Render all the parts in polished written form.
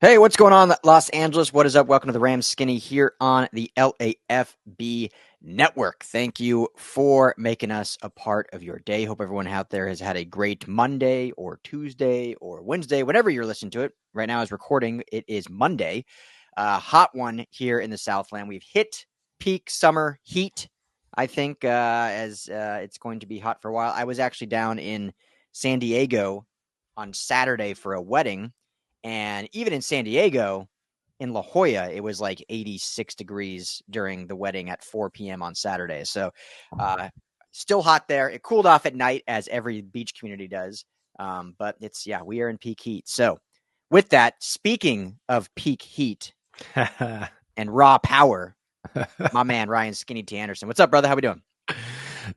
Hey, what's going on, Los Angeles? What is up? Welcome to the Rams Skinny here on the LAFB network. Thank you for making us a part of your day. Hope everyone out there has had a great Monday or Tuesday or Wednesday, whenever you're listening to it. Right now, as recording, it is Monday. Hot one here in the Southland. We've hit peak summer heat, I think, as it's going to be hot for a while. I was actually down in San Diego on Saturday for a wedding. And even in San Diego, in La Jolla, it was like 86 degrees during the wedding at 4 p.m. on Saturday. So still hot there. It cooled off at night, as every beach community does. But we are in peak heat. So with that, speaking of peak heat and raw power, my man, Ryan Skinny T. Anderson. What's up, brother? How we doing?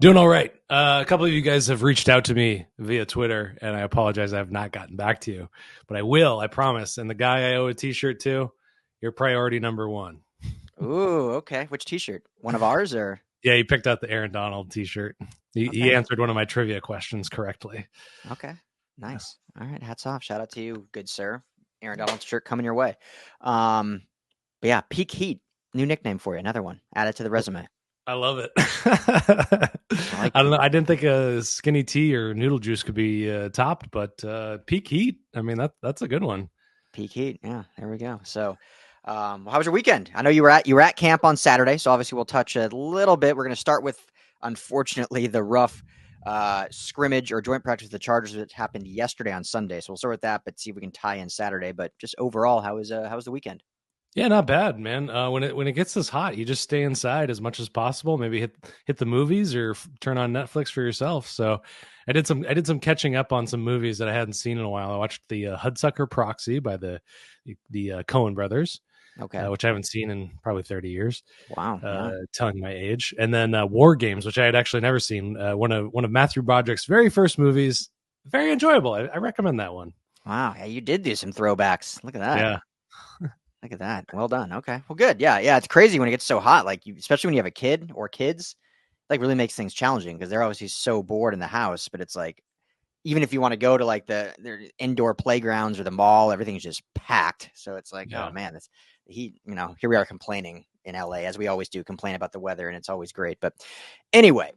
Doing all right. A couple of you guys have reached out to me via Twitter, and I apologize I have not gotten back to you, but I will, I promise. And the guy I owe a t-shirt to, you're priority number one. Ooh, okay. Which t-shirt? One of ours or? Yeah, he picked out the Aaron Donald t-shirt. He answered one of my trivia questions correctly. Okay, nice. All right, hats off. Shout out to you, good sir. Aaron Donald's shirt coming your way. But yeah, peak heat. New nickname for you. Another one. Add it to the resume. I love it. I don't know. I didn't think a skinny tea or noodle juice could be topped, but peak heat. I mean, that's a good one. Peak heat. Yeah, there we go. So, how was your weekend? I know you were at camp on Saturday, so obviously we'll touch a little bit. We're going to start with, unfortunately, the rough scrimmage or joint practice with the Chargers that happened yesterday on Sunday. So we'll start with that, but see if we can tie in Saturday. But just overall, how was the weekend? Yeah, not bad, man. When it gets this hot, you just stay inside as much as possible. Maybe hit the movies or turn on Netflix for yourself. So I did some catching up on some movies that I hadn't seen in a while. I watched the Hudsucker Proxy by the Coen brothers, which I haven't seen in probably 30 years. Wow, telling my age. And then War Games, which I had actually never seen. One of Matthew Broderick's very first movies. Very enjoyable. I recommend that one. Wow, yeah, you did do some throwbacks. Look at that. Yeah. Look at that. Well done. Okay. Well, good. Yeah. It's crazy when it gets so hot. Like, especially when you have a kid or kids, like really makes things challenging because they're obviously so bored in the house. But it's like, even if you want to go to like their indoor playgrounds or the mall, everything's just packed. So it's like, oh man, it's the heat. Here we are complaining in LA, as we always do, complain about the weather, and it's always great. But anyway,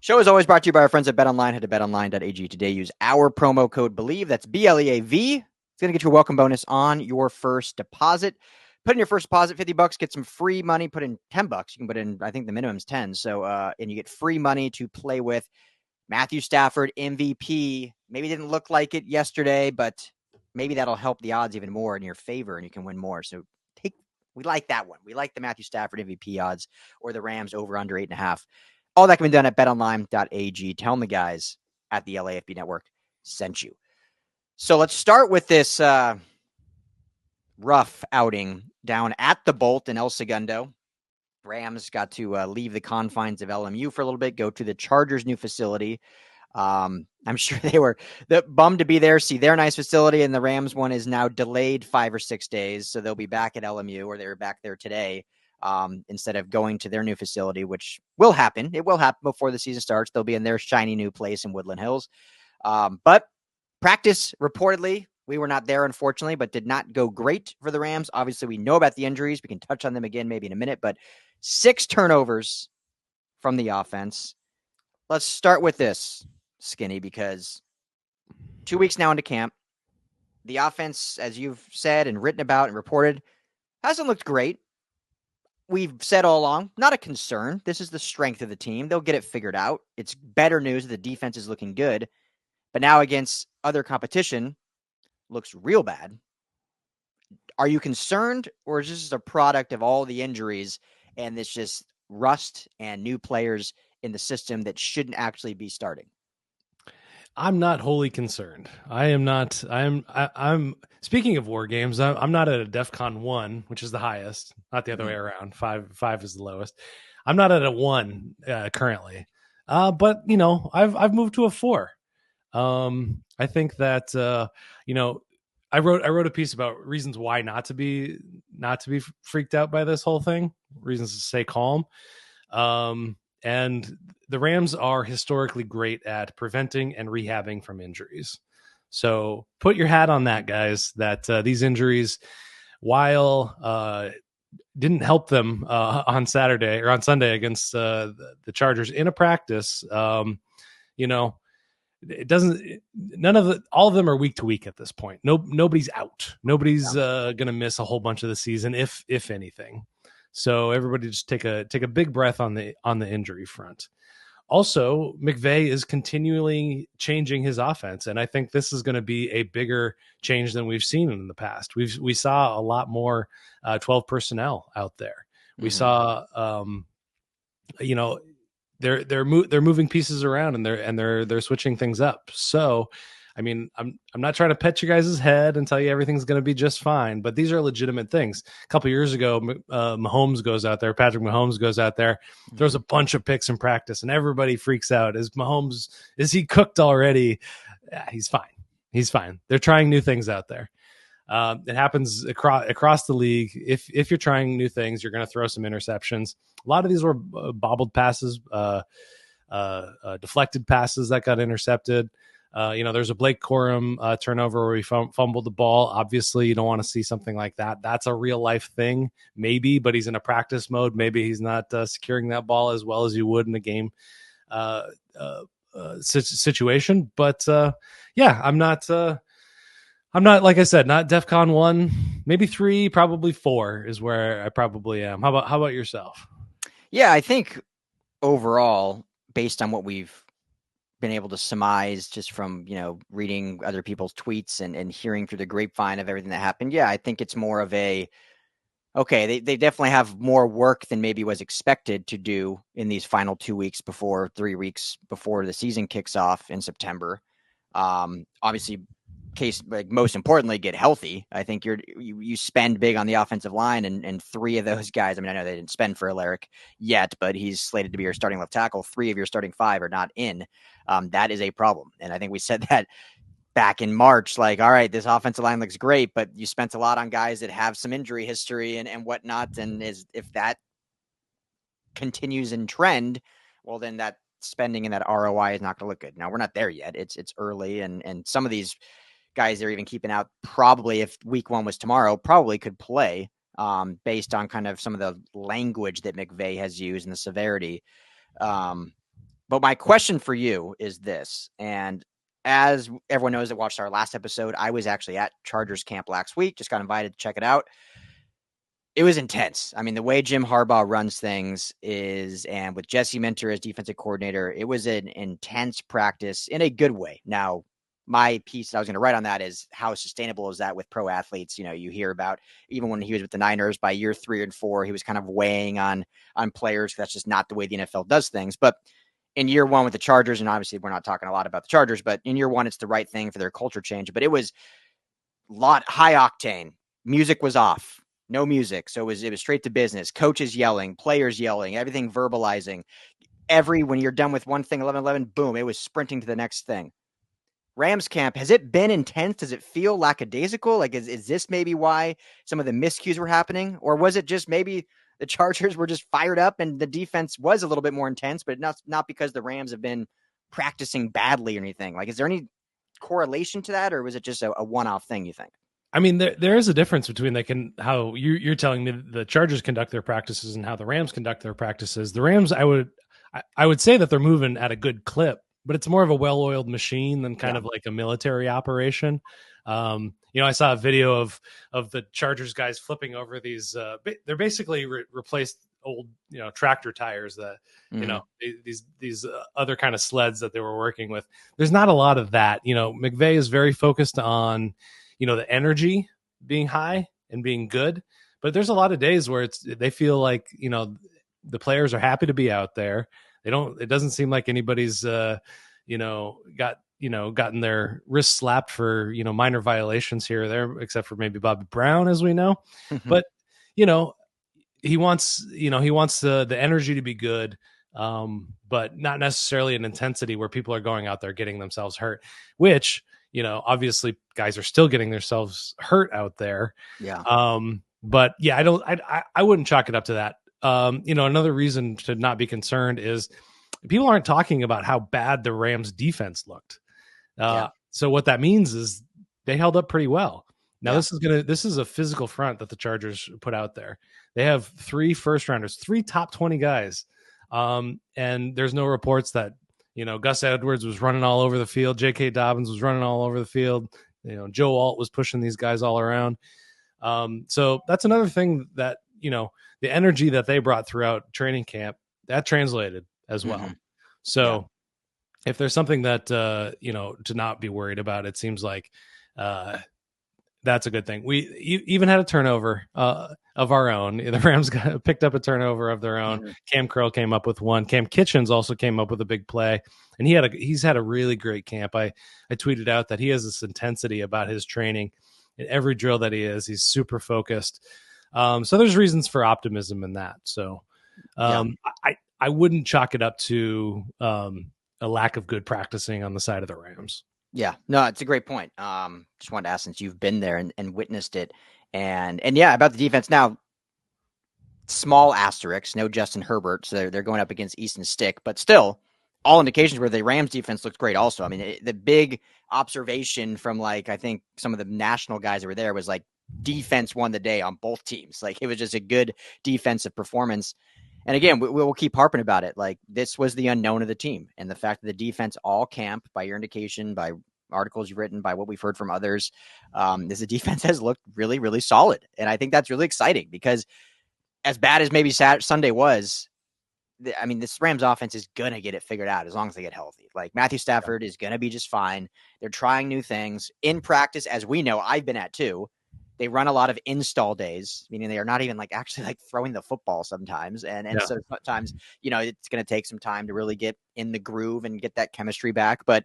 show is always brought to you by our friends at BetOnline. Head to betonline.ag today. Use our promo code BELIEVE. That's BLEAV. It's going to get you a welcome bonus on your first deposit. Put in your first deposit, $50, get some free money. Put in $10. You can put in, I think the minimum is 10. So, and you get free money to play with. Matthew Stafford, MVP. Maybe didn't look like it yesterday, but maybe that'll help the odds even more in your favor and you can win more. So we like that one. We like the Matthew Stafford MVP odds or the Rams over under 8.5. All that can be done at betonline.ag. Tell them the guys at the LAFB network sent you. So let's start with this rough outing down at the Bolt in El Segundo. Rams got to leave the confines of LMU for a little bit, go to the Chargers' new facility. I'm sure they were bummed to be there, see their nice facility, and the Rams one is now delayed 5 or 6 days, so they'll be back at LMU, or they were back there today, instead of going to their new facility, which will happen. It will happen before the season starts. They'll be in their shiny new place in Woodland Hills. But practice, reportedly, we were not there, unfortunately, but did not go great for the Rams. Obviously, we know about the injuries. We can touch on them again maybe in a minute, but 6 turnovers from the offense. Let's start with this, Skinny, because 2 weeks now into camp, the offense, as you've said and written about and reported, hasn't looked great. We've said all along, not a concern. This is the strength of the team. They'll get it figured out. It's better news that the defense is looking good. But now against other competition, looks real bad. Are you concerned, or is this just a product of all the injuries and this just rust and new players in the system that shouldn't actually be starting? I'm not wholly concerned. I'm speaking of War Games. I'm not at a DEFCON 1, which is the highest, not the other way around. Five is the lowest. I'm not at a 1 currently. But I've moved to a 4. I think that I wrote a piece about reasons why not to be freaked out by this whole thing, reasons to stay calm. And the Rams are historically great at preventing and rehabbing from injuries. So put your hat on that, guys, that these injuries, while didn't help them on Saturday or on Sunday against the Chargers in a practice, it doesn't, all of them are week to week at this point. Nobody's out. Nobody's going to miss a whole bunch of the season, if anything. So everybody just take a big breath on the injury front. Also, McVay is continually changing his offense, and I think this is going to be a bigger change than we've seen in the past. We saw a lot more 12 personnel out there. We saw, they're moving pieces around and they're switching things up. So, I mean, I'm not trying to pet you guys' head and tell you everything's going to be just fine, but these are legitimate things. A couple years ago, Mahomes goes out there, Patrick Mahomes goes out there, throws a bunch of picks in practice, and everybody freaks out. Is he cooked already? Yeah, he's fine. He's fine. They're trying new things out there. It happens across the league. If you're trying new things, you're going to throw some interceptions. A lot of these were bobbled passes, deflected passes that got intercepted. There's a Blake Corum turnover where he fumbled the ball. Obviously, you don't want to see something like that. That's a real life thing, maybe, but he's in a practice mode. Maybe he's not securing that ball as well as you would in a game situation. But I'm not, like I said, not DEFCON 1, maybe 3, probably 4 is where I probably am. How about yourself? Yeah, I think overall, based on what we've been able to surmise just from, reading other people's tweets and hearing through the grapevine of everything that happened. Yeah, I think it's more of they definitely have more work than maybe was expected to do in these final 2 weeks 3 weeks before the season kicks off in September. Obviously, most importantly, get healthy. I think you spend big on the offensive line, and 3 of those guys, I mean, I know they didn't spend for Alaric yet, but he's slated to be your starting left tackle. 3 of your starting 5 are not in. That is a problem. And I think we said that back in March, all right, this offensive line looks great, but you spent a lot on guys that have some injury history and whatnot. And if that continues in trend, well, then that spending and that ROI is not going to look good. Now, we're not there yet. It's early, and some of these guys they're even keeping out, probably if week 1 was tomorrow, probably could play based on kind of some of the language that McVay has used and the severity. But my question for you is this, and as everyone knows that watched our last episode, I was actually at Chargers camp last week, just got invited to check it out. It was intense. I mean, the way Jim Harbaugh runs things and with Jesse Minter as defensive coordinator, it was an intense practice in a good way. Now, my piece that I was going to write on that is how sustainable is that with pro athletes? You hear about, even when he was with the Niners, by year 3 and 4, he was kind of weighing on players. That's just not the way the NFL does things. But in year 1 with the Chargers, and obviously we're not talking a lot about the Chargers, but in year 1, it's the right thing for their culture change. But it was high octane. Music was off. No music. So it was straight to business. Coaches yelling, players yelling, everything verbalizing. When you're done with one thing, 11-11, boom, it was sprinting to the next thing. Rams camp, has it been intense? Does it feel lackadaisical? Is this maybe why some of the miscues were happening? Or was it just maybe the Chargers were just fired up and the defense was a little bit more intense, but not because the Rams have been practicing badly or anything? Is there any correlation to that, or was it just a one-off thing, you think? I mean, there is a difference between how you're telling me the Chargers conduct their practices and how the Rams conduct their practices. The Rams, I would say that they're moving at a good clip, but it's more of a well-oiled machine than kind of like a military operation. I saw a video of the Chargers guys flipping over these. They're basically replaced old, tractor tires that, these other kind of sleds that they were working with. There's not a lot of that. McVay is very focused on, the energy being high and being good, but there's a lot of days where they feel like, the players are happy to be out there. It doesn't seem like anybody's, gotten their wrists slapped for, minor violations here or there, except for maybe Bobby Brown, as we know. But, he wants the energy to be good, but not necessarily an intensity where people are going out there getting themselves hurt, which, obviously guys are still getting themselves hurt out there. Yeah. But yeah, I wouldn't chalk it up to that. Another reason to not be concerned is people aren't talking about how bad the Rams defense looked. So what that means is they held up pretty well. Now Yeah. this is a physical front that the Chargers put out there. They have 3 first rounders, 3 top 20 guys. And there's no reports that, Gus Edwards was running all over the field. J.K. Dobbins was running all over the field. Joe Alt was pushing these guys all around. So that's another thing that, the energy that they brought throughout training camp, that translated as well. Mm-hmm. So if there's something that, to not be worried about, it seems like that's a good thing. We even had a turnover of our own. The Rams picked up a turnover of their own. Mm-hmm. Cam Curl came up with one. Cam Kitchens also came up with a big play, and he's had a really great camp. I tweeted out that he has this intensity about his training. In every drill that he's super focused. So there's reasons for optimism in that. So I wouldn't chalk it up to a lack of good practicing on the side of the Rams. Yeah, no, it's a great point. Just wanted to ask, since you've been there and witnessed it, and yeah, about the defense now. Small asterisks, no Justin Herbert, so they're going up against Easton Stick, but still, all indications were the Rams defense looked great. Also, I mean, the big observation from I think some of the national guys that were there was defense won the day on both teams. It was just a good defensive performance. And again, we'll keep harping about it. This was the unknown of the team, and the fact that the defense all camp, by your indication, by articles you've written, by what we've heard from others, is the defense has looked really, really solid. And I think that's really exciting because as bad as maybe Sunday was, I mean, this Rams offense is going to get it figured out as long as they get healthy. Matthew Stafford is going to be just fine. They're trying new things in practice, as we know, I've been at too. They run a lot of install days, meaning they are not even actually throwing the football sometimes. And so sometimes, it's going to take some time to really get in the groove and get that chemistry back. But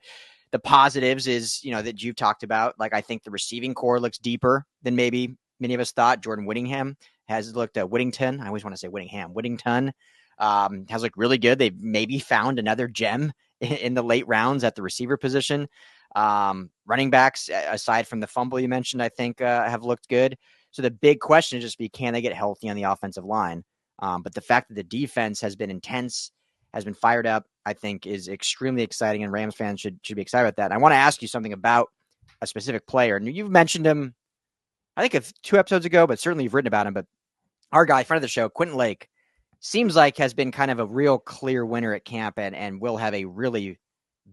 the positives is, that you've talked about. I think the receiving core looks deeper than maybe many of us thought. Jordan Whittingham has looked at Whittington. I always want to say Whittingham. Whittington has looked really good. They've maybe found another gem in the late rounds at the receiver position. Running backs, aside from the fumble you mentioned, I think have looked good. So the big question is just can they get healthy on the offensive line? But the fact that the defense has been intense, has been fired up, I think is extremely exciting, and Rams fans should be excited about that. And I want to ask you something about a specific player. And you've mentioned him, I think 2 episodes ago, but certainly you've written about him. But our guy, friend of the show, Quentin Lake, seems like has been kind of a real clear winner at camp and will have a really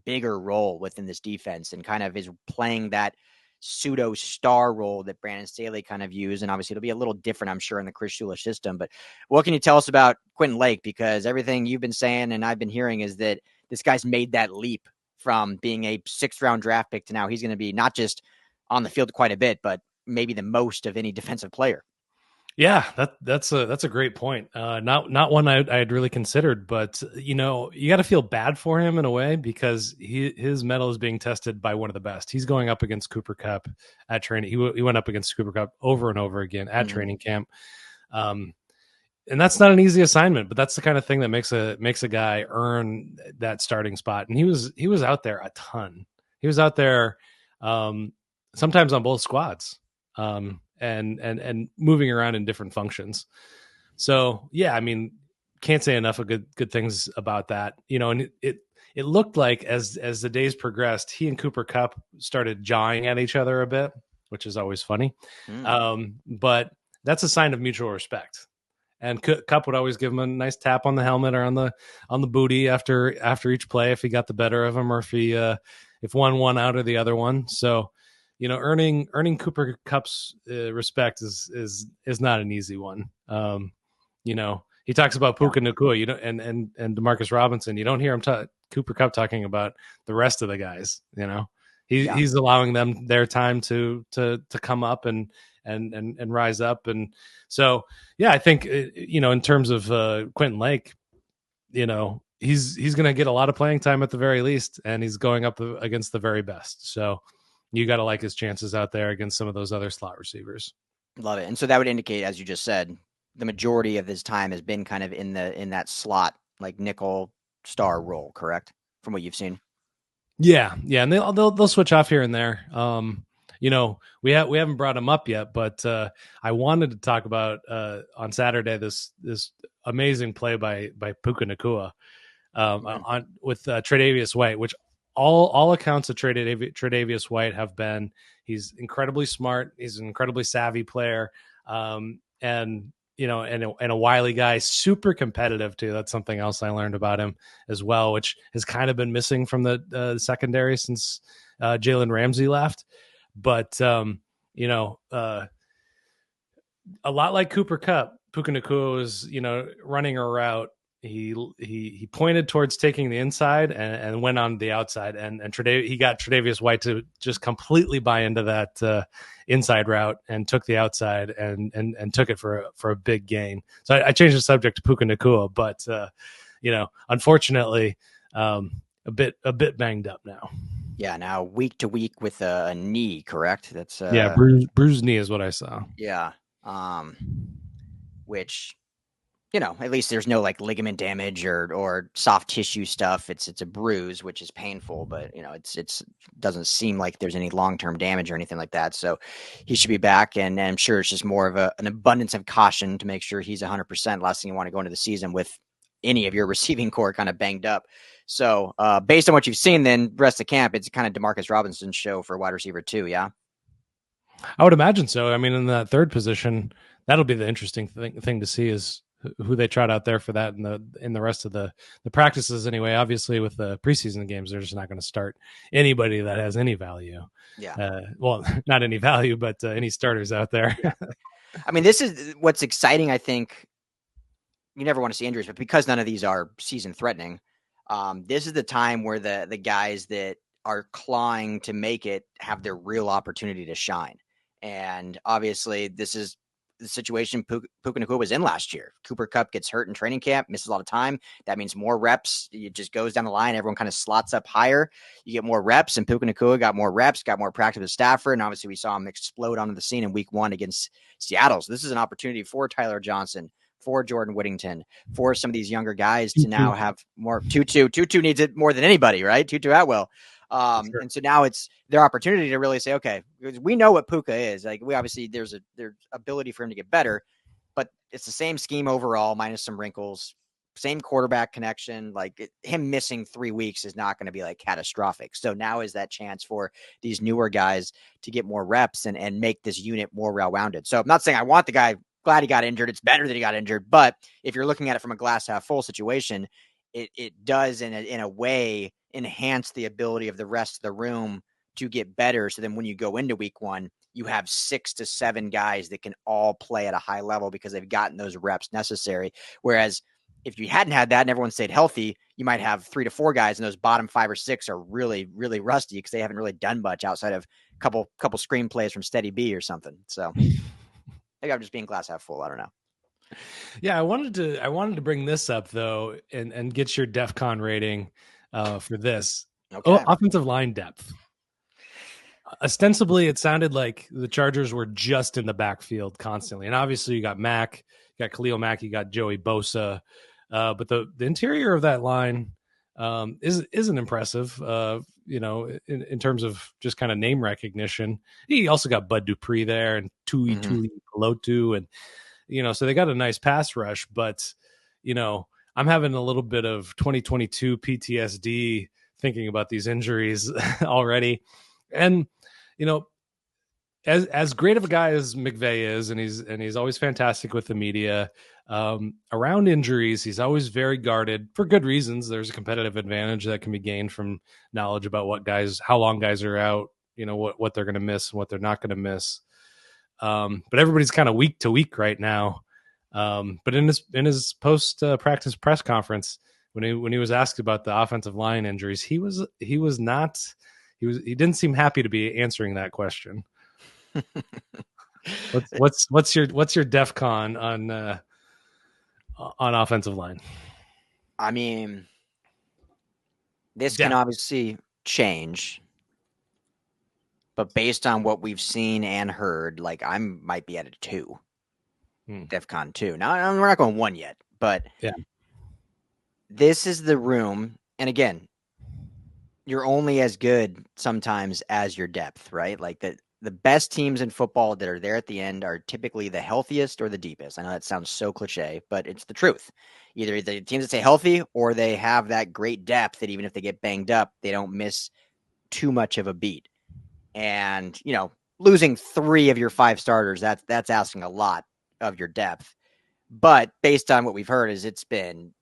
bigger role within this defense and kind of is playing that pseudo star role that Brandon Staley kind of used. And obviously it'll be a little different, I'm sure, in the Chris Shula system. But what can you tell us about Quentin Lake? Because everything you've been saying and I've been hearing is that this guy's made that leap from being a 6th round draft pick to now he's going to be not just on the field quite a bit, but maybe the most of any defensive player. Yeah, that's a great point. Not one I had really considered, but you got to feel bad for him in a way because his mettle is being tested by one of the best. He's going up against Cooper Kupp at training. He went up against Cooper Kupp over and over again at training camp. And that's not an easy assignment, but that's the kind of thing that makes a guy earn that starting spot. And he was out there a ton. He was out there sometimes on both squads. And moving around in different functions. So yeah, I mean, can't say enough of good things about that. And it looked like as the days progressed, he and Cooper Kupp started jawing at each other a bit, which is always funny. But that's a sign of mutual respect. And Kupp would always give him a nice tap on the helmet or on the booty after each play if he got the better of him or if one won out or the other one. So earning Cooper Kupp's respect is not an easy one. He talks about Puka Nacua, and Demarcus Robinson. You don't hear him Cooper Kupp talking about the rest of the guys. He's allowing them their time to come up and rise up. And so, yeah, I think in terms of Quentin Lake, he's going to get a lot of playing time at the very least, and he's going up against the very best. So you got to like his chances out there against some of those other slot receivers. Love it. And so that would indicate, as you just said, the majority of his time has been kind of in that slot, nickel star role, correct? From what you've seen. Yeah. And they'll switch off here and there. We haven't brought him up yet, but I wanted to talk about on Saturday this amazing play by Puka Nacua with Tre'Davious White, which all accounts of Tre'Davious White have been he's incredibly smart. He's an incredibly savvy player, and and a wily guy, super competitive too. That's something else I learned about him as well, which has kind of been missing from the secondary since Jalen Ramsey left. But a lot like Cooper Kupp, Puka Nacua was, running a route. He pointed towards taking the inside and went on the outside, and he got Tre'Davious White to just completely buy into that inside route and took the outside and took it for a big gain. So I changed the subject to Puka Nacua, but unfortunately, a bit banged up now. Yeah, now week to week with a knee, correct? That's bruised knee is what I saw. Yeah, which, at least there's no like ligament damage or soft tissue stuff. It's a bruise, which is painful, but it's doesn't seem like there's any long-term damage or anything like that. So he should be back, and I'm sure it's just more of an abundance of caution to make sure he's 100%. Last thing you want to go into the season with any of your receiving core kind of banged up. So based on what you've seen, then rest of camp, it's kind of Demarcus Robinson's show for wide receiver too. Yeah. I would imagine so. I mean, in that third position, that'll be the interesting thing to see is who they trot out there for that in the rest of the practices anyway. Obviously, with the preseason games, they're just not going to start anybody that has any value. Yeah. Well, not any value, but any starters out there. Yeah. I mean, this is what's exciting. I think you never want to see injuries, but because none of these are season threatening, this is the time where the guys that are clawing to make it have their real opportunity to shine. And obviously, this is the situation Puka Nacua was in last year. Cooper Kupp gets hurt in training camp, misses a lot of time. That means more reps. It just goes down the line. Everyone kind of slots up higher. You get more reps, and Puka Nacua got more reps, got more practice with Stafford, and obviously we saw him explode onto the scene in week 1 against Seattle. So this is an opportunity for Tyler Johnson, for Jordan Whittington, for some of these younger guys to now have more. Tutu needs it more than anybody, right? Tutu Atwell. Sure. And so now it's their opportunity to really say, okay, we know what Puka is. Like, we obviously there's ability for him to get better, but it's the same scheme overall, minus some wrinkles, same quarterback connection. Like him missing 3 weeks is not going to be like catastrophic. So now is that chance for these newer guys to get more reps and make this unit more well-rounded. So I'm not saying I want the guy, glad he got injured. It's better that he got injured. But if you're looking at it from a glass half full situation, it does in a way enhance the ability of the rest of the room to get better. So then when you go into week 1, you have 6 to 7 guys that can all play at a high level because they've gotten those reps necessary. Whereas if you hadn't had that and everyone stayed healthy, you might have 3 to 4 guys, and those bottom 5 or 6 are really, really rusty because they haven't really done much outside of a couple screenplays from Steady B or something. So I think I'm just being glass half full. I don't know. Yeah, I wanted to bring this up though, and get your DEFCON rating for this. Okay. Offensive line depth. Ostensibly, it sounded like the Chargers were just in the backfield constantly, and obviously you got Mack, you got Khalil Mack, you got Joey Bosa, but the interior of that line isn't impressive. In terms of just kind of name recognition. He also got Bud Dupree there and Tui Pelotu, and so they got a nice pass rush, but I'm having a little bit of 2022 PTSD thinking about these injuries already. And, as great of a guy as McVay is, and he's always fantastic with the media, around injuries, he's always very guarded for good reasons. There's a competitive advantage that can be gained from knowledge about how long guys are out, what they're going to miss and what they're not going to miss. But everybody's kind of week to week right now. But in his post practice press conference, when he was asked about the offensive line injuries, he didn't seem happy to be answering that question. What's your DEFCON on offensive line? I mean, this can obviously change, but based on what we've seen and heard, like I might be at a 2. DEFCON 2. Now we're not going 1 yet, but this is the room. And again, you're only as good sometimes as your depth, right? Like that the best teams in football that are there at the end are typically the healthiest or the deepest. I know that sounds so cliche, but it's the truth. Either the teams that stay healthy or they have that great depth that even if they get banged up, they don't miss too much of a beat. And, losing 3 of your 5 starters, that's asking a lot of your depth. But based on what we've heard is it's been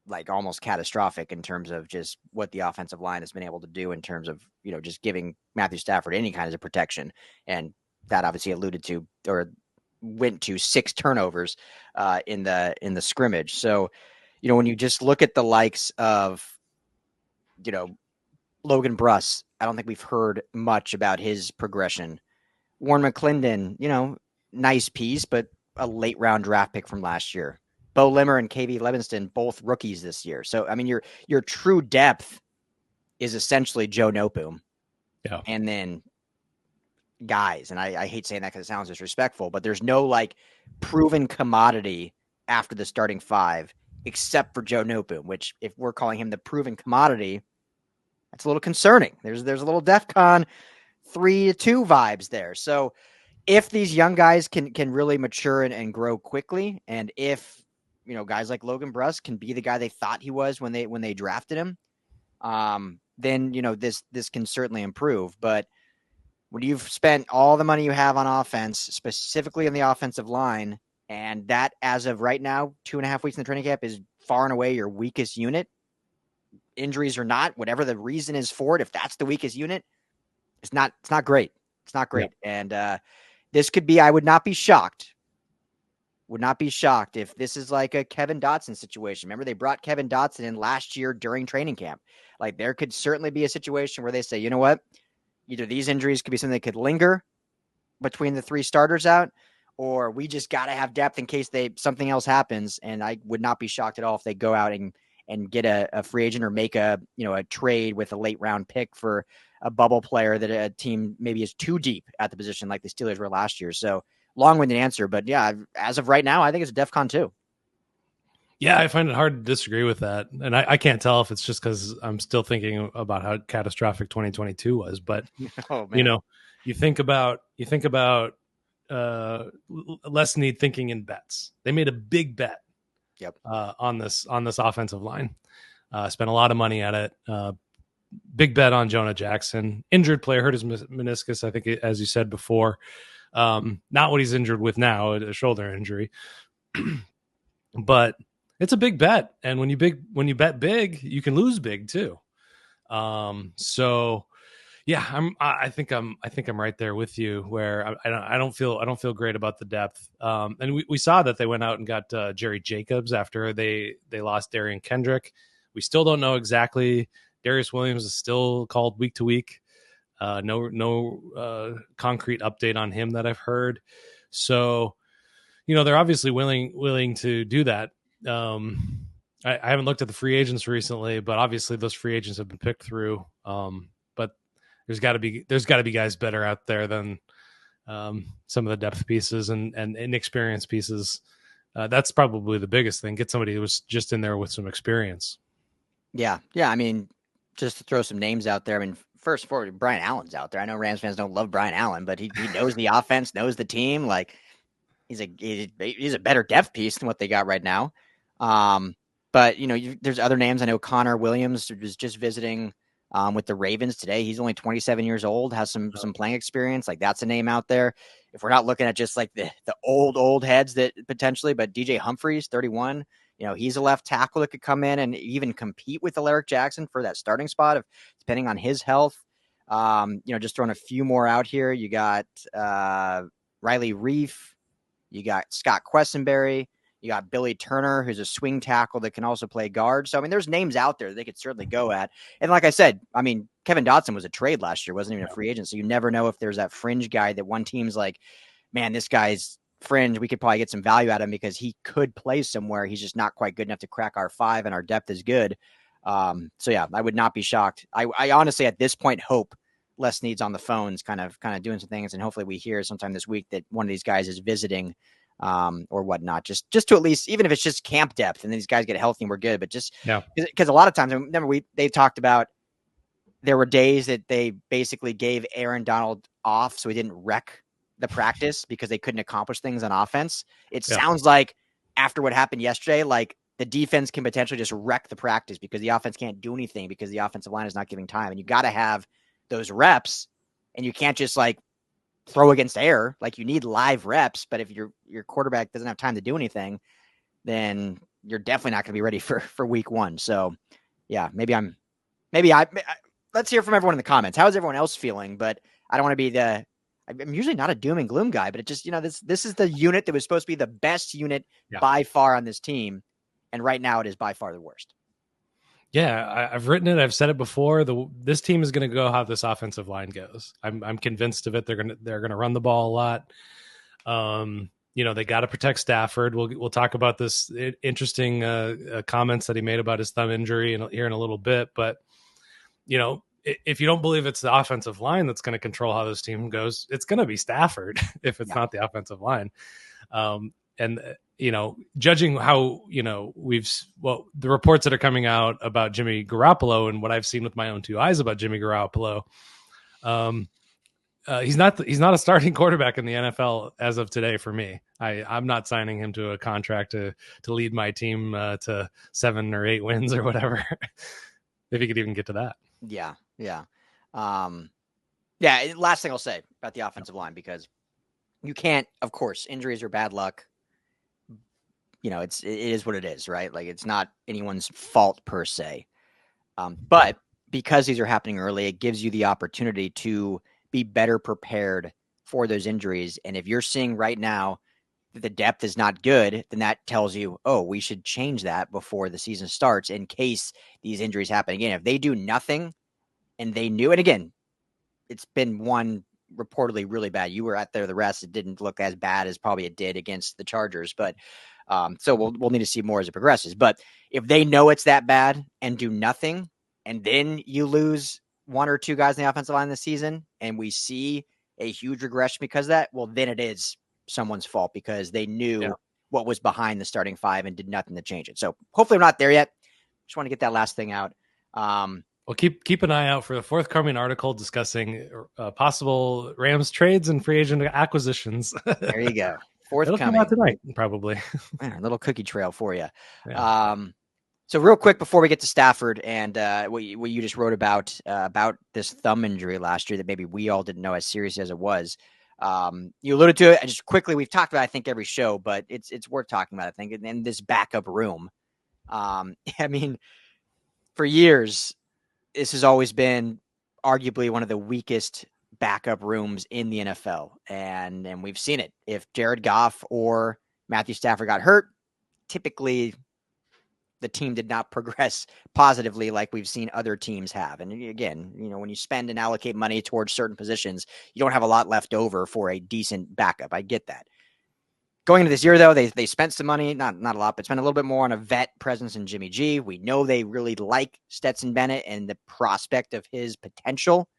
like almost catastrophic in terms of just what the offensive line has been able to do in terms of, just giving Matthew Stafford any kinds of protection. And that obviously alluded to or went to 6 turnovers in the scrimmage. So, when you just look at the likes of, Logan Bruss, I don't think we've heard much about his progression. Warren McClendon, nice piece, but a late round draft pick from last year. Bo Limmer and KV Levinston, both rookies this year. So, I mean, your true depth is essentially Joe Noteboom. Yeah. And then guys, and I hate saying that because it sounds disrespectful, but there's no like proven commodity after the starting 5, except for Joe Noteboom, which if we're calling him the proven commodity, that's a little concerning. There's a little DEFCON 3-2 vibes there. So if these young guys can really mature and grow quickly, and if guys like Logan Bruss can be the guy they thought he was when they drafted him, then this can certainly improve. But when you've spent all the money you have on offense, specifically on the offensive line, and that as of right now, 2.5 weeks in the training camp is far and away your weakest unit, injuries or not, whatever the reason is for it, if that's the weakest unit, it's not great. It's not great. Yeah. And this could be, I would not be shocked if this is like a Kevin Dotson situation. Remember, they brought Kevin Dotson in last year during training camp. Like, there could certainly be a situation where they say, you know what, either these injuries could be something that could linger between the 3 starters out, or we just got to have depth in case something else happens. And I would not be shocked at all if they go out and get a free agent or make a trade with a late round pick for a bubble player that a team maybe is too deep at the position like the Steelers were last year. So long-winded answer, but yeah, as of right now, I think it's a DEFCON 2. Yeah, I find it hard to disagree with that. And I can't tell if it's just because I'm still thinking about how catastrophic 2022 was. But, you think about Les Snead thinking in bets. They made a big bet on this offensive line. Spent a lot of money at it. Big bet on Jonah Jackson. Injured player, hurt his meniscus, I think, as you said before. Not what he's injured with now, a shoulder injury. But it's a big bet, and when you bet big, you can lose big too. So yeah, I think I'm right there with you, where I don't feel great about the depth. And we saw that they went out and got Jerry Jacobs after they lost Derion Kendrick. We still don't know exactly. Darius Williams is still called week to week. No concrete update on him that I've heard. So, they're obviously willing to do that. I haven't looked at the free agents recently, but obviously those free agents have been picked through. But there's got to be guys better out there than some of the depth pieces and inexperienced pieces. That's probably the biggest thing. Get somebody who was just in there with some experience. Yeah. I mean, just to throw some names out there. I mean, first for Brian Allen's out there. I know Rams fans don't love Brian Allen, but he knows the offense, knows the team. Like, he's a better depth piece than what they got right now. But there's other names. I know Connor Williams was just visiting with the Ravens today. He's only 27 years old, has some playing experience. Like, that's a name out there. If we're not looking at just like the old heads that potentially, but DJ Humphries, 31. He's a left tackle that could come in and even compete with Alaric Jackson for that starting spot, depending on his health. Just throwing a few more out here. You got Riley Reif. You got Scott Quessenberry. You got Billy Turner, who's a swing tackle that can also play guard. So, I mean, there's names out there that they could certainly go at. And like I said, I mean, Kevin Dotson was a trade last year, wasn't even a free agent. So you never know if there's that fringe guy that one team's like, man, this guy's fringe. We could probably get some value out of him because he could play somewhere. He's just not quite good enough to crack our 5, and our depth is good. So yeah, I would not be shocked. I honestly, at this point, hope Les Snead's on the phones, kind of doing some things, and hopefully we hear sometime this week that one of these guys is visiting, or whatnot, just to at least, even if it's just camp depth, and these guys get healthy and we're good, but just because a lot of times, I remember they talked about there were days that they basically gave Aaron Donald off so he didn't wreck the practice because they couldn't accomplish things on offense. It sounds like after what happened yesterday, like the defense can potentially just wreck the practice because the offense can't do anything because the offensive line is not giving time. And you got to have those reps, and you can't just like throw against air. Like you need live reps, but if your quarterback doesn't have time to do anything, then you're definitely not going to be ready for week one. So yeah, maybe let's hear from everyone in the comments. How is everyone else feeling? But I don't want to be I'm usually not a doom and gloom guy, but it just, this is the unit that was supposed to be the best unit by far on this team. And right now it is by far the worst. Yeah, I've written it. I've said it before. This team is going to go how this offensive line goes. I'm convinced of it. They're going to run the ball a lot. They got to protect Stafford. We'll talk about this interesting comments that he made about his thumb injury here in a little bit. But if you don't believe it's the offensive line that's going to control how this team goes, it's going to be Stafford if it's not the offensive line. Judging how, the reports that are coming out about Jimmy Garoppolo and what I've seen with my own two eyes about Jimmy Garoppolo, he's not a starting quarterback in the NFL as of today for me. I'm not signing him to a contract to lead my team to 7 or 8 wins or whatever, if he could even get to that. Yeah. Last thing I'll say about the offensive line, because you can't, of course, injuries are bad luck. It is what it is, right? Like it's not anyone's fault per se. But because these are happening early, it gives you the opportunity to be better prepared for those injuries. And if you're seeing right now that the depth is not good, then that tells you, oh, we should change that before the season starts in case these injuries happen again. If they do nothing and they knew it again, it's been one reportedly really bad. You were out there, the rest, it didn't look as bad as probably it did against the Chargers, but so we'll need to see more as it progresses. But if they know it's that bad and do nothing, and then you lose 1 or 2 guys in the offensive line this season, and we see a huge regression because of that, well, then it is someone's fault because they knew what was behind the starting 5 and did nothing to change it. So hopefully we're not there yet. Just want to get that last thing out. Well, keep an eye out for the forthcoming article discussing possible Rams trades and free agent acquisitions. There you go. It'll come out tonight, probably. Man, a little cookie trail for you. Yeah. So real quick before we get to Stafford and what you just wrote about this thumb injury last year that maybe we all didn't know as serious as it was. You alluded to it. And just quickly, we've talked about I think every show, but it's worth talking about. I think in this backup room. I mean, for years, this has always been arguably one of the weakest backup rooms in the NFL. And we've seen it. If Jared Goff or Matthew Stafford got hurt, typically the team did not progress positively like we've seen other teams have. And again, when you spend and allocate money towards certain positions, you don't have a lot left over for a decent backup. I get that. Going into this year, though, they spent some money, not a lot, but spent a little bit more on a vet presence in Jimmy G. We know they really like Stetson Bennett and the prospect of his potential.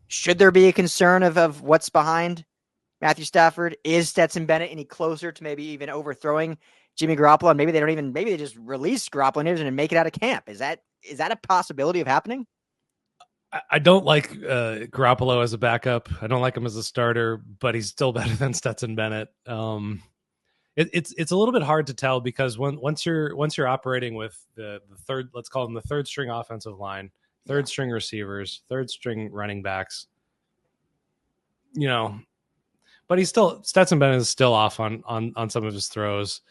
Should there be a concern of what's behind Matthew Stafford? Is Stetson Bennett any closer to maybe even overthrowing Jimmy Garoppolo? And maybe they just release Garoppolo and make it out of camp. Is that a possibility of happening? I don't like Garoppolo as a backup. I don't like him as a starter, but he's still better than Stetson Bennett. It's a little bit hard to tell because once you're operating with the third, let's call them the third string offensive line, third string receivers, third string running backs, but Stetson Bennett is still off on some of his throws,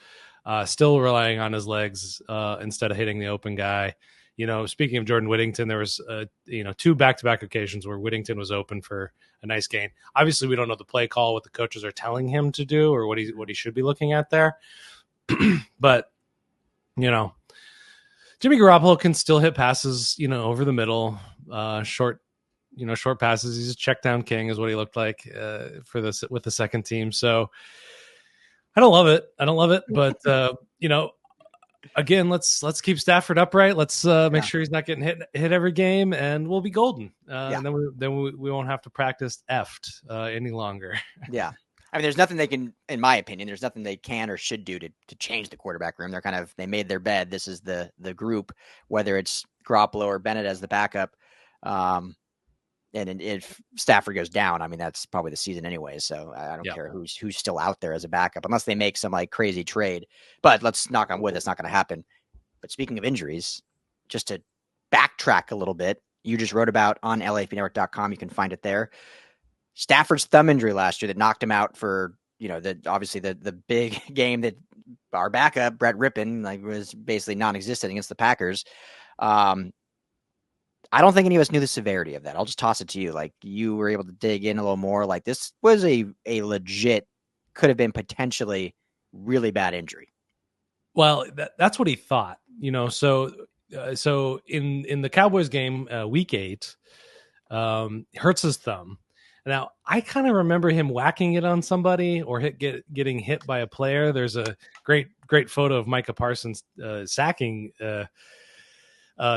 still relying on his legs instead of hitting the open guy. Speaking of Jordan Whittington, there was 2 back-to-back occasions where Whittington was open for a nice gain. Obviously, we don't know the play call, what the coaches are telling him to do, or what he should be looking at there. But Jimmy Garoppolo can still hit passes, over the middle, short passes. He's a check down king, is what he looked like with the second team. So I don't love it, but again, let's keep Stafford upright. Let's make sure he's not getting hit every game, and we'll be golden. And then we won't have to practice effed any longer. Yeah. I mean, there's nothing they can, in my opinion, there's nothing they can or should do to change the quarterback room. They made their bed. This is the group, whether it's Garoppolo or Bennett as the backup. And if Stafford goes down, I mean, that's probably the season anyway. So I don't care who's still out there as a backup, unless they make some like crazy trade. But let's knock on wood, that's not going to happen. But speaking of injuries, just to backtrack a little bit, you just wrote about on LAFBnetwork.com. You can find it there. Stafford's thumb injury last year that knocked him out for, obviously the big game that our backup, Brett Rippon, was basically non-existent against the Packers. I don't think any of us knew the severity of that. I'll just toss it to you. Like, you were able to dig in a little more. Like, this was a legit, could have been potentially really bad injury. Well, that's what he thought, So in the Cowboys game, week 8, hurts his thumb. Now, I kind of remember him whacking it on somebody or getting hit by a player. There's a great photo of Micah Parsons sacking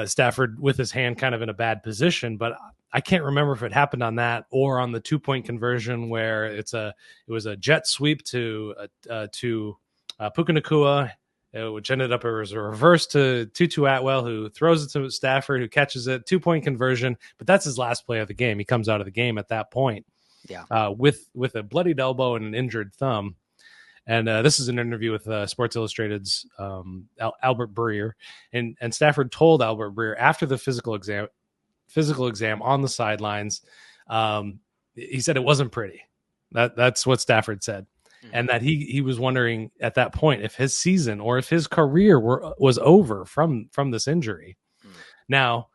Stafford with his hand kind of in a bad position, but I can't remember if it happened on that or on the 2-point conversion where it was a jet sweep to Puka Nacua, which ended up as a reverse to Tutu Atwell, who throws it to Stafford, who catches it, 2-point conversion. But that's his last play of the game. He comes out of the game at that point, with a bloodied elbow and an injured thumb. And this is an interview with Sports Illustrated's Albert Breer, and Stafford told Albert Breer after the physical exam on the sidelines, he said it wasn't pretty. That's what Stafford said, and that he was wondering at that point if his season or if his career was over from this injury. Now,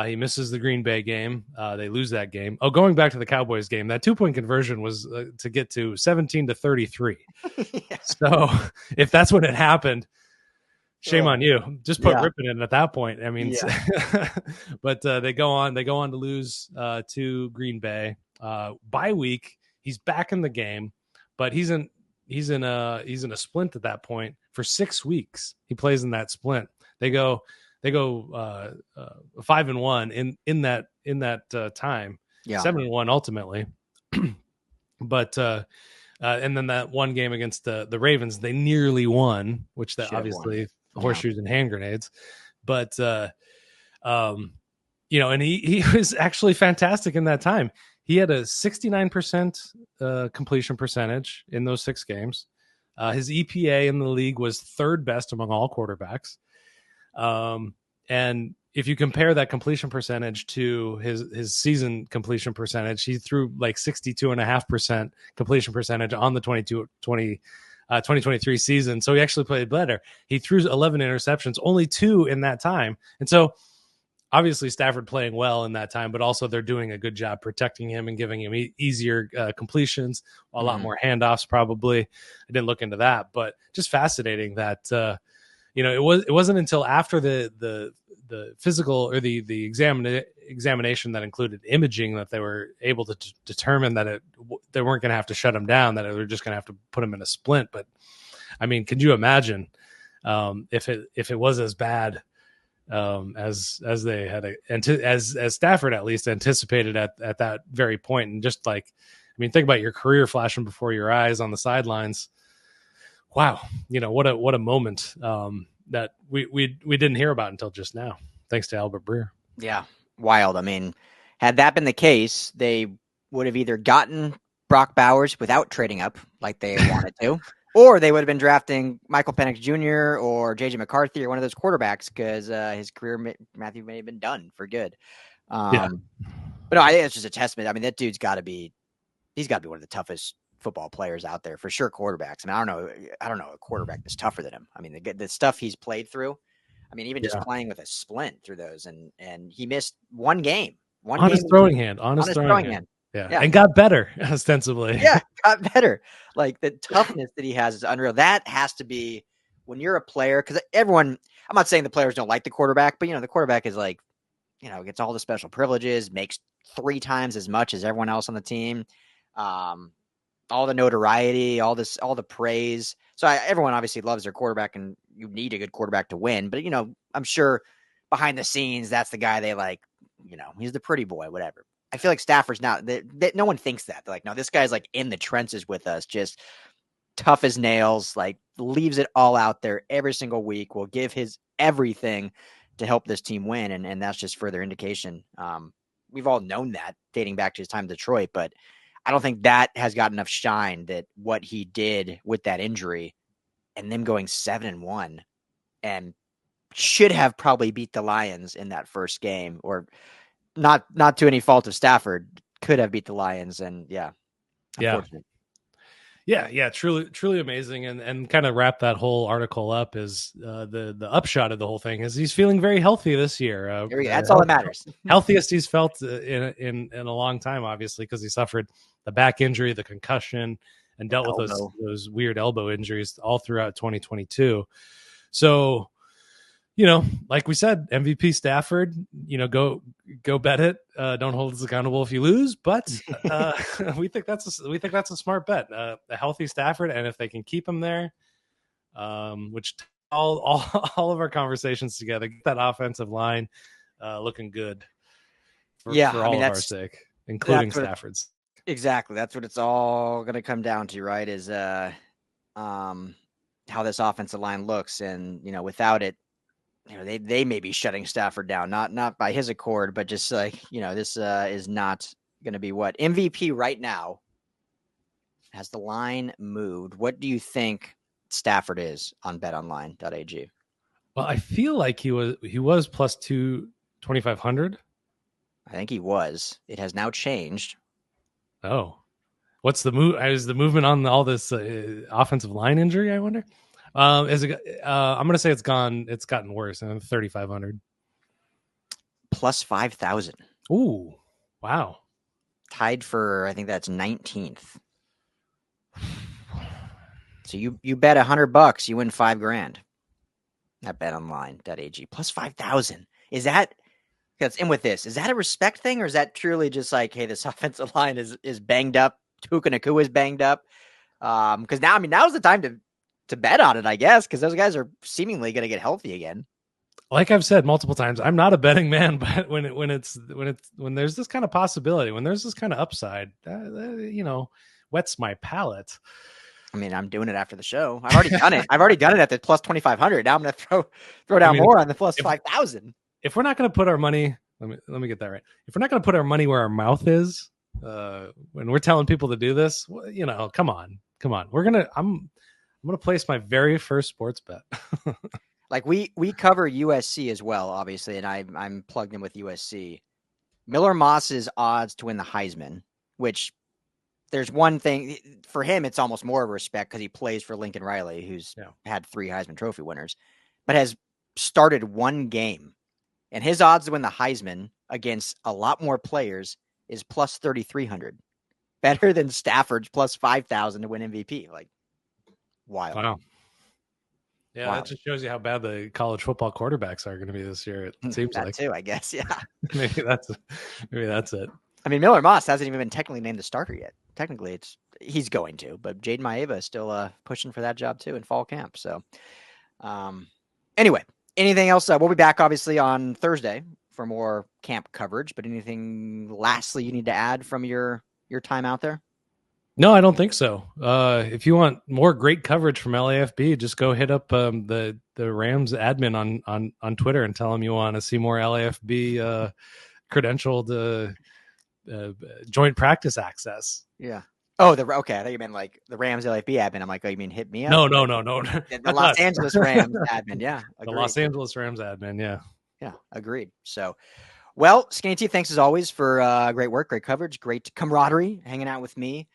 he misses the Green Bay game. They lose that game. Oh, going back to the Cowboys game, that 2-point conversion was to get to 17-33. Yeah. So if that's when it happened, shame on you. Just put Rippon in at that point. I mean, but they go on to lose to Green Bay. Bye week, he's back in the game, but he's in a splint at that point for 6 weeks. He plays in that splint. They go 5-1 in that time. 7-1 ultimately. But and then that one game against the Ravens, they nearly won, which that obviously horseshoes and hand grenades. But and he was actually fantastic in that time. He had a 69% completion percentage in those 6 games. His EPA in the league was 3rd best among all quarterbacks. And if you compare that completion percentage to his season completion percentage, he threw like 62.5% completion percentage on the 2023 season. So he actually played better. He threw 11 interceptions, only 2 in that time. And so obviously Stafford playing well in that time, but also they're doing a good job protecting him and giving him easier completions, a lot more handoffs probably. I didn't look into that, but just fascinating that, it wasn't until after the physical or the examination that included imaging that they were able to determine that they weren't going to have to shut him down, that they were just going to have to put him in a splint. But I mean, could you imagine if it was as bad as they had as Stafford at least anticipated at that very point? And just like, I mean, think about your career flashing before your eyes on the sidelines. Wow, what a moment that we didn't hear about until just now, thanks to Albert Breer. Yeah, wild. I mean, had that been the case, they would have either gotten Brock Bowers without trading up like they wanted to, or they would have been drafting Michael Penix Jr. or J.J. McCarthy or one of those quarterbacks because his career, Matthew, may have been done for good. But no, I think it's just a testament. I mean, that dude's he's got to be one of the toughest football players out there for sure. Quarterbacks. I mean, I don't know a quarterback that's tougher than him. I mean, the stuff he's played through. I mean, even just playing with a splint through those, and he missed one game. On his throwing hand. Yeah, and got better ostensibly. Yeah, got better. Like, the toughness that he has is unreal. That has to be when you're a player, because everyone. I'm not saying the players don't like the quarterback, but the quarterback is like, gets all the special privileges, makes 3 times as much as everyone else on the team. All the notoriety, all the praise. So everyone obviously loves their quarterback, and you need a good quarterback to win. But, I'm sure behind the scenes, that's the guy they like, he's the pretty boy, whatever. I feel like Stafford's not, no one thinks that. They're like, no, this guy's like in the trenches with us, just tough as nails, like leaves it all out there every single week, will give his everything to help this team win. And that's just further indication. we've all known that dating back to his time in Detroit, but I don't think that has got enough shine that what he did with that injury and them going 7-1 and should have probably beat the Lions in that first game, or not to any fault of Stafford, could have beat the Lions. And unfortunate. Yeah, truly amazing, and kind of wrap that whole article up is the upshot of the whole thing is he's feeling very healthy this year. That's all that matters. Healthiest he's felt in a long time, obviously, because he suffered the back injury, the concussion, and dealt with those weird elbow injuries all throughout 2022. So, like we said, MVP Stafford, go bet it. Don't hold us accountable if you lose, but we think that's a smart bet. A healthy Stafford, and if they can keep him there, which all of our conversations together, get that offensive line looking good for all of our sake, including Stafford's. Exactly. That's what it's all going to come down to, right? Is how this offensive line looks, and without it, they may be shutting Stafford down, not by his accord, but just like, this is not going to be what MVP right now. Has the line moved? What do you think Stafford is on betonline.ag? Well, I feel like he was plus 2,500. I think he was. It has now changed. Oh, what's the move? Is the movement on all this offensive line injury? I wonder. Is it? I'm going to say it's gone. It's gotten worse. And 3,500 plus 5,000. Ooh, wow! Tied for, I think that's 19th. So you bet $100, you win $5,000 at betonline.ag plus 5,000. Is that? That's in with this. Is that a respect thing, or is that truly just like, hey, this offensive line is banged up? Puka Nacua is banged up. Because now's the time to bet on it, I guess, because those guys are seemingly going to get healthy again. Like I've said multiple times, I'm not a betting man, but when there's this kind of possibility, when there's this kind of upside, wets my palate. I'm doing it after the show. I've already done it. I've already done it at the plus 2,500. Now I'm going to throw down more on the plus 5,000. If we're not going to put our money, let me get that right. If we're not going to put our money where our mouth is, when we're telling people to do this, come on. I'm going to place my very first sports bet. Like we cover USC as well, obviously, and I'm plugged in with USC. Miller Moss's odds to win the Heisman, which there's one thing for him, it's almost more of a respect because he plays for Lincoln Riley, who's had 3 Heisman Trophy winners, but has started one game. And his odds to win the Heisman against a lot more players is plus 3,300. Better than Stafford's plus 5,000 to win MVP. Like, wild. Wow. Yeah, that just shows you how bad the college football quarterbacks are going to be this year. It seems that like too, I guess. Yeah. maybe that's it. Miller Moss hasn't even been technically named the starter yet. Technically, he's going to, but Jaden Maeva is still pushing for that job too in fall camp. So, anyway. Anything else? We'll be back, obviously, on Thursday for more camp coverage. But anything lastly you need to add from your time out there? No, I don't think so. If you want more great coverage from LAFB, just go hit up the Rams admin on Twitter and tell them you want to see more LAFB credentialed joint practice access. Yeah. Oh, okay. I thought you meant like the Rams LAFB admin. I'm like, oh, you mean hit me up? No. The Los Angeles Rams admin. Yeah. Agreed. The Los Angeles Rams admin. Yeah. Yeah. Agreed. So, well, Skinny T, thanks as always for great work, great coverage, great camaraderie, hanging out with me.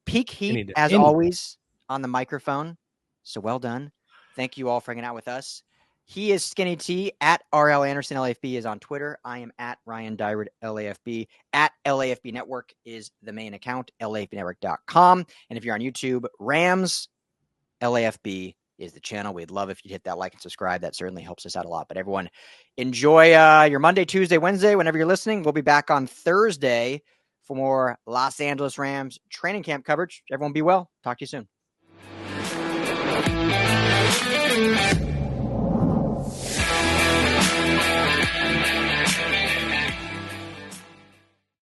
Peak heat as always on the microphone. So well done. Thank you all for hanging out with us. He is Skinny T at RL Anderson. LAFB is on Twitter. I am at Ryan Dyrud LAFB. At LAFB Network is the main account, LAFBnetwork.com. And if you're on YouTube, Rams LAFB is the channel. We'd love if you'd hit that like and subscribe. That certainly helps us out a lot. But everyone, enjoy your Monday, Tuesday, Wednesday, whenever you're listening. We'll be back on Thursday for more Los Angeles Rams training camp coverage. Everyone be well. Talk to you soon.